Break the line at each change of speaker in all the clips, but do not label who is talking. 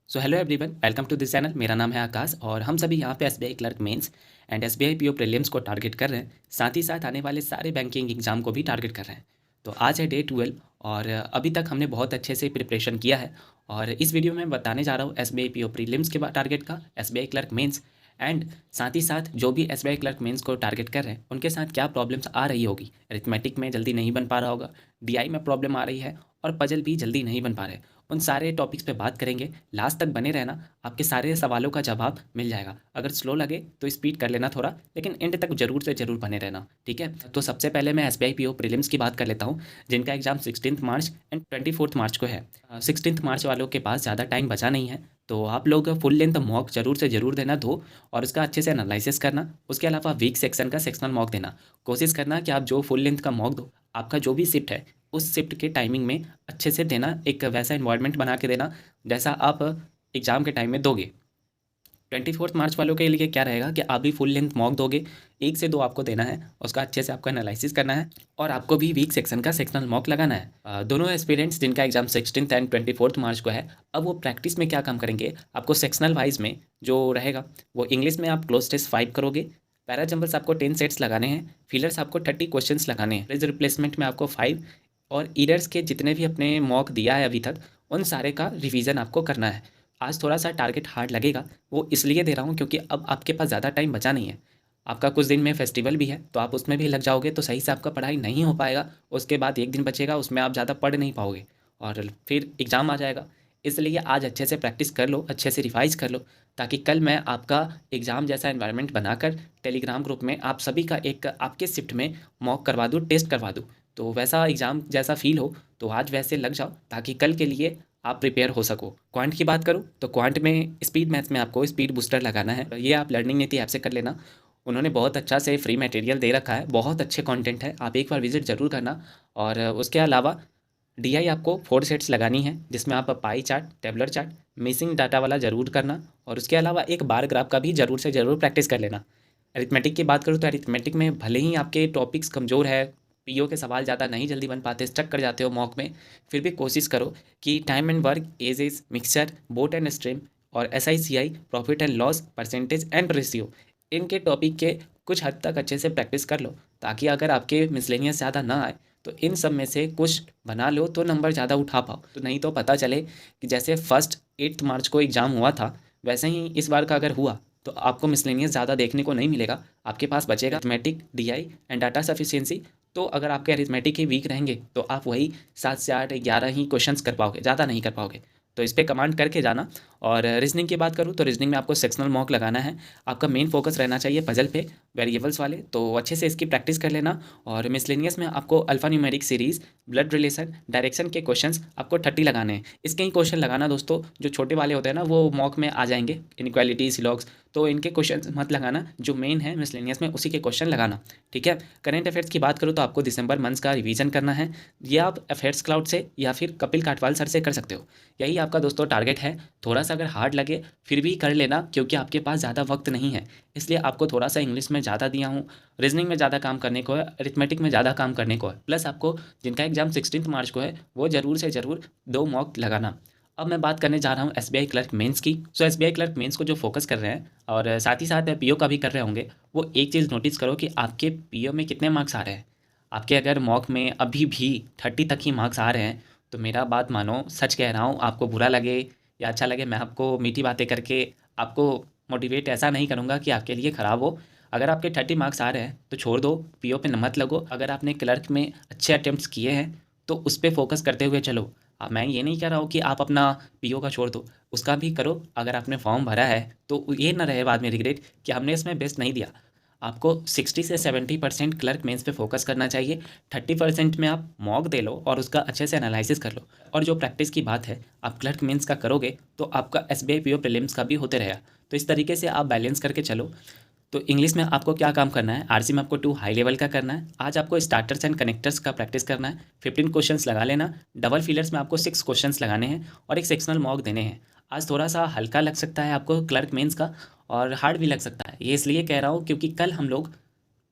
So hello everyone, welcome to this channel. मेरा नाम है आकाश और हम सभी यहाँ पे SBI clerk mains and SBI PO prelims को टारगेट कर रहे हैं। साथ ही साथ आने वाले सारे बैंकिंग एग्जाम को भी टारगेट कर रहे हैं। तो आज है डे 12 और अभी तक हमने बहुत अच्छे से प्रिपरेशन किया है। और इस वीडियो में बताने जा रहा हूँ एसबीआई पीओ प्रीलिम्स के टारगेट का, एसबीआई क्लर्क मेंस एंड साथ ही साथ जो भी एसबीआई क्लर्क मेंस को टारगेट कर रहे हैं उनके साथ क्या प्रॉब्लम्स आ रही होगी। अरिथमेटिक में जल्दी नहीं बन पा रहा होगा, डीआई में प्रॉब्लम आ रही है और पजल भी जल्दी नहीं बन पा रहे। उन सारे टॉपिक्स पे बात करेंगे। लास्ट तक बने रहना, आपके सारे सवालों का जवाब मिल जाएगा। अगर स्लो लगे तो स्पीड कर लेना थोड़ा, लेकिन एंड तक जरूर से जरूर बने रहना, ठीक है। तो सबसे पहले मैं एसबीआई पीओ प्रीलिम्स की बात कर लेता हूँ, जिनका एग्जाम 16 मार्च एंड 24 मार्च को है। 16 मार्च वालों के पास ज़्यादा टाइम बचा नहीं है, तो आप लोग फुल लेंथ मॉक जरूर से जरूर देना दो, और उसका अच्छे से एनालिसिस करना। उसके अलावा वीक सेक्शन का सेक्शनल मॉक देना। कोशिश करना कि आप जो फुल लेंथ का मॉक दो, आपका जो भी शिफ्ट है उस शिफ्ट के टाइमिंग में अच्छे से देना, एक वैसा इन्वायरमेंट बना के देना जैसा आप एग्ज़ाम के टाइम में दोगे। 24 मार्च वालों के लिए क्या रहेगा कि आप भी फुल लेंथ मॉक दोगे, 1 से 2 आपको देना है, उसका अच्छे से आपको एनालिसिस करना है और आपको भी वीक सेक्शन का सेक्शनल मॉक लगाना है। दोनों एस्पिरेंट्स जिनका एग्जाम 16 एंड 24 मार्च को है, अब वो प्रैक्टिस में क्या काम करेंगे, आपको सेक्शनल वाइज में जो रहेगा वो इंग्लिश में आप क्लोज टेस्ट 5 करोगे, पैरा जंबल्स आपको 10 सेट्स लगाने हैं, फिलर्स आपको 30 क्वेश्चंस लगाने हैं, फ्रेज रिप्लेसमेंट में आपको 5, और ईडर्स के जितने भी अपने मॉक दिया है अभी तक उन सारे का रिवीजन आपको करना है। आज थोड़ा सा टारगेट हार्ड लगेगा, वो इसलिए दे रहा हूँ क्योंकि अब आपके पास ज़्यादा टाइम बचा नहीं है। आपका कुछ दिन में फेस्टिवल भी है, तो आप उसमें भी लग जाओगे तो सही से आपका पढ़ाई नहीं हो पाएगा। उसके बाद एक दिन बचेगा, उसमें आप ज़्यादा पढ़ नहीं पाओगे और फिर एग्ज़ाम आ जाएगा। इसलिए आज अच्छे से प्रैक्टिस कर लो, अच्छे से रिवाइज कर लो, ताकि कल मैं आपका एग्ज़ाम जैसा एनवायरनमेंट बनाकर टेलीग्राम ग्रुप में आप सभी का एक आपके शिफ्ट में मॉक करवा दूँ, टेस्ट करवा दूँ। तो वैसा एग्ज़ाम जैसा फ़ील हो, तो आज वैसे लग जाओ ताकि कल के लिए आप प्रिपेयर हो सको। क्वांट की बात करूँ तो क्वांट में स्पीड मैथ्स में आपको स्पीड बूस्टर लगाना है। ये आप लर्निंग नीति ऐप से कर लेना। उन्होंने बहुत अच्छा से फ्री मटेरियल दे रखा है, बहुत अच्छे कंटेंट है, आप एक बार विजिट ज़रूर करना। और उसके अलावा डीआई आपको 4 सेट्स लगानी है, जिसमें आप pie chart, tabular chart, missing data वाला ज़रूर करना। और उसके अलावा एक बार ग्राफ का भी ज़रूर से ज़रूर प्रैक्टिस कर लेना। अरिथमेटिक की बात करूँ तो अरिथमेटिक में भले ही आपके टॉपिक्स कमज़ोर है, पीओ के सवाल ज़्यादा नहीं जल्दी बन पाते, स्टक कर जाते हो मॉक में, फिर भी कोशिश करो कि time and work, ages, mixture, boat and stream और SICI, profit and loss, percentage and ratio, इनके टॉपिक के कुछ हद तक अच्छे से प्रैक्टिस कर लो, ताकि अगर आपके मिसलेनियस ज़्यादा ना आए तो इन सब में से कुछ बना लो तो नंबर ज़्यादा उठा पाओ। तो नहीं तो पता चले कि जैसे फर्स्ट 8 मार्च को एग्ज़ाम हुआ था, वैसे ही इस बार का अगर हुआ तो आपको मिसलेनियस ज़्यादा देखने को नहीं मिलेगा। आपके पास बचेगा arithmetic, DI and data sufficiency. तो अगर आपके अरिथमेटिक ही वीक रहेंगे तो आप वही 7 से 8, 11 ही क्वेश्चंस कर पाओगे, ज़्यादा नहीं कर पाओगे। तो इस पे कमांड करके जाना। और रीजनिंग की बात करूँ तो रीजनिंग में आपको सेक्शनल मॉक लगाना है। आपका मेन फोकस रहना चाहिए पजल पे, वेरिएबल्स वाले, तो अच्छे से इसकी प्रैक्टिस कर लेना। और मिसलेनियस में आपको alpha numeric series, blood relation, direction के क्वेश्चंस आपको 30 लगाने हैं। इसके ही क्वेश्चन लगाना दोस्तों, जो छोटे वाले होते हैं ना वो मॉक में आ जाएंगे, इनक्वालिटी, सिलॉग्स, तो इनके क्वेश्चन मत लगाना, जो मेन है मिसलेनियस में उसी के क्वेश्चन लगाना, ठीक है। करेंट अफेयर्स की बात करूँ तो आपको दिसंबर मंथ्स का रिवीजन करना है। ये आप अफेयर्स क्लाउड से या फिर कपिल काटवाल सर से कर सकते हो। यही आपका दोस्तों टारगेट है। थोड़ा सा अगर हार्ड लगे फिर भी कर लेना, क्योंकि आपके पास ज़्यादा वक्त नहीं है, इसलिए आपको थोड़ा सा इंग्लिश में ज़्यादा दिया हूँ, रीजनिंग में ज़्यादा काम करने को है, अरिथमेटिक में ज़्यादा काम करने को है। प्लस आपको जिनका एग्जाम 16 मार्च को है वो ज़रूर से ज़रूर 2 मॉक लगाना। अब मैं बात करने जा रहा हूँ एसबीआई क्लर्क मेंस की। सो एसबीआई क्लर्क मेंस को जो फोकस कर रहे हैं और साथ ही साथ पीओ का भी कर रहे होंगे, वो एक चीज़ नोटिस करो कि आपके पीओ में कितने मार्क्स आ रहे हैं। आपके अगर मॉक में अभी भी 30 तक ही मार्क्स आ रहे हैं तो मेरा बात मानो, सच कह रहा हूँ, आपको बुरा लगे या अच्छा लगे, मैं आपको मीठी बातें करके आपको मोटिवेट ऐसा नहीं करूँगा कि आपके लिए ख़राब हो। अगर आपके 30 मार्क्स आ रहे हैं तो छोड़ दो, पीओ पे मत लगो। अगर आपने क्लर्क में अच्छे अटेम्प्ट्स किए हैं तो उस पर फोकस करते हुए चलो। मैं ये नहीं कह रहा हूँ कि आप अपना पीओ का छोड़ दो, उसका भी करो। अगर आपने फॉर्म भरा है तो ये ना रहे बाद में रिग्रेट कि हमने इसमें बेस्ट नहीं दिया। आपको 60 से 70% क्लर्क मेंस पे फोकस करना चाहिए। 30% में आप मॉक दे लो और उसका अच्छे से एनालिसिस कर लो। और जो प्रैक्टिस की बात है, आप क्लर्क मेंस का करोगे तो आपका एसबीआई पीओ प्रीलिम्स का भी होते रहेगा। तो इस तरीके से आप बैलेंस करके चलो। तो इंग्लिश में आपको क्या काम करना है, आरसी में आपको 2 हाई लेवल का करना है। आज आपको स्टार्टर्स एंड कनेक्टर्स का प्रैक्टिस करना है, 15 क्वेश्चंस लगा लेना। डबल फीलर्स में आपको 6 क्वेश्चंस लगाने हैं और एक सेक्शनल मॉक देने हैं। आज थोड़ा सा हल्का लग सकता है आपको क्लर्क मेंस का, और हार्ड भी लग सकता है। ये इसलिए कह रहा हूँ क्योंकि कल हम लोग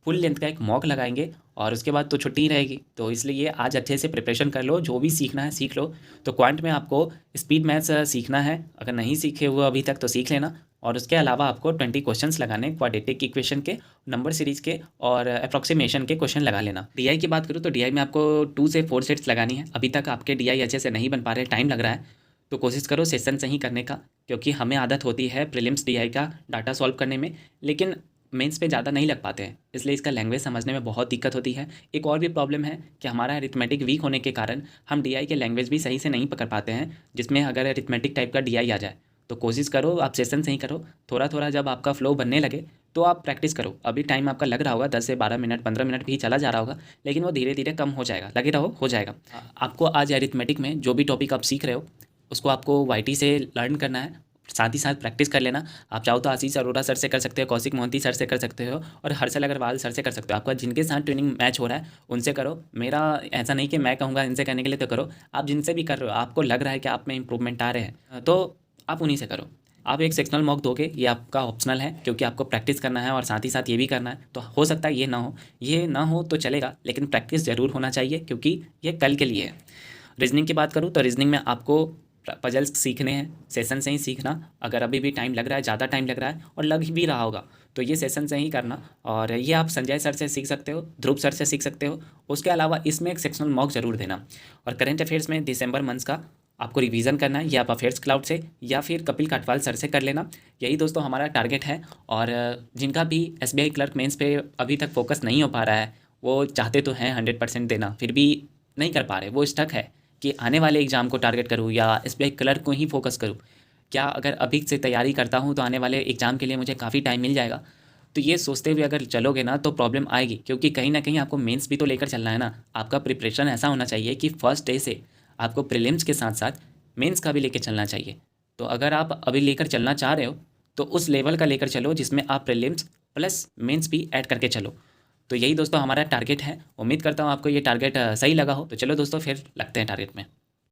फुल लेंथ का एक मॉक लगाएंगे और उसके बाद तो छुट्टी ही रहेगी। तो इसलिए आज अच्छे से प्रिपरेशन कर लो, जो भी सीखना है सीख लो। तो क्वांट में आपको स्पीड मैथ्स सीखना है, अगर नहीं सीखे हुए अभी तक तो सीख लेना। और उसके अलावा आपको 20 क्वेश्चंस लगाने, क्वाड्रेटिक इक्वेशन के, नंबर सीरीज के और अप्रॉक्सीमेशन के क्वेश्चन लगा लेना। डीआई की बात करूँ तो डीआई में आपको 2 से 4 सेट्स लगानी है। अभी तक आपके डीआई अच्छे से नहीं बन पा रहे, टाइम लग रहा है, तो कोशिश करो सेशन से ही करने का, क्योंकि हमें आदत होती है प्रीलिम्स डीआई का डाटा सॉल्व करने में, लेकिन मेंस पे ज़्यादा नहीं लग पाते हैं, इसलिए इसका लैंग्वेज समझने में बहुत दिक्कत होती है। एक और भी प्रॉब्लम है कि हमारा अरिथमेटिक वीक होने के कारण हम डीआई के लैंग्वेज भी सही से नहीं पकड़ पाते हैं, जिसमें अगर अरिथमेटिक टाइप का डीआई आ जाए तो कोशिश करो आप सेशन से ही करो। थोड़ा थोड़ा जब आपका फ्लो बनने लगे तो आप प्रैक्टिस करो। अभी टाइम आपका लग रहा होगा 10 से 12 मिनट, 15 मिनट भी चला जा रहा होगा, लेकिन वो धीरे धीरे कम हो जाएगा, लगे रहो हो जाएगा। आपको आज अरिथमेटिक में जो भी टॉपिक आप सीख रहे हो उसको आपको वाईटी से लर्न करना है, साथ ही साथ प्रैक्टिस कर लेना। आप चाहो तो आशीष अरोड़ा सर से कर सकते हो, कौशिक मोहंती सर से कर सकते हो और हर्षल अग्रवाल सर से कर सकते हो। आपका जिनके साथ ट्रेनिंग मैच हो रहा है उनसे करो। मेरा ऐसा नहीं कि मैं कहूँगा इनसे करने के लिए तो करो, आप जिनसे भी कर रहे हो आपको लग रहा है कि आप में इंप्रूवमेंट आ रहे हैं तो आप उन्हीं से करो। आप एक सेक्शनल मॉक दोगे, ये आपका ऑप्शनल है, क्योंकि आपको प्रैक्टिस करना है और साथ ही साथ ये भी करना है। तो हो सकता है ये ना हो तो चलेगा, लेकिन प्रैक्टिस ज़रूर होना चाहिए, क्योंकि ये कल के लिए है। रीजनिंग की बात करूँ तो रीजनिंग में आपको पजल्स सीखने हैं, सेशन से ही सीखना। अगर अभी भी टाइम लग रहा है, ज़्यादा टाइम लग रहा है और लग भी रहा होगा, तो ये सेशन से ही करना। और ये आप संजय सर से सीख सकते हो, ध्रुव सर से सीख सकते हो। उसके अलावा इसमें एक सेक्शनल मॉक ज़रूर देना। और करंट अफेयर्स में दिसंबर मंथ्स का आपको रिवीजन करना है, या आप अफेयर्स क्लाउड से या फिर कपिल काटवाल सर से कर लेना। यही दोस्तों हमारा टारगेट है। और जिनका भी एसबीआई क्लर्क मेंस पे अभी तक फोकस नहीं हो पा रहा है, वो चाहते तो हैं 100% देना, फिर भी नहीं कर पा रहे, वो स्टक है कि आने वाले एग्ज़ाम को टारगेट करूँ या एसबीआई क्लर्क को ही फोकस करूँ। क्या अगर अभी से तैयारी करता हूँ तो आने वाले एग्ज़ाम के लिए मुझे काफ़ी टाइम मिल जाएगा? तो ये सोचते हुए अगर चलोगे ना तो प्रॉब्लम आएगी, क्योंकि कहीं ना कहीं आपको मेंस भी तो लेकर चलना है ना। आपका प्रिपरेशन ऐसा होना चाहिए कि फर्स्ट डे से आपको प्रीलिम्स के साथ साथ मेंस का भी लेकर चलना चाहिए। तो अगर आप अभी लेकर चलना चाह रहे हो तो उस लेवल का लेकर चलो जिसमें आप प्रीलिम्स प्लस मेंस भी ऐड करके चलो। तो यही दोस्तों हमारा टारगेट है। उम्मीद करता हूँ आपको ये टारगेट सही लगा हो। तो चलो दोस्तों फिर लगते हैं टारगेट में।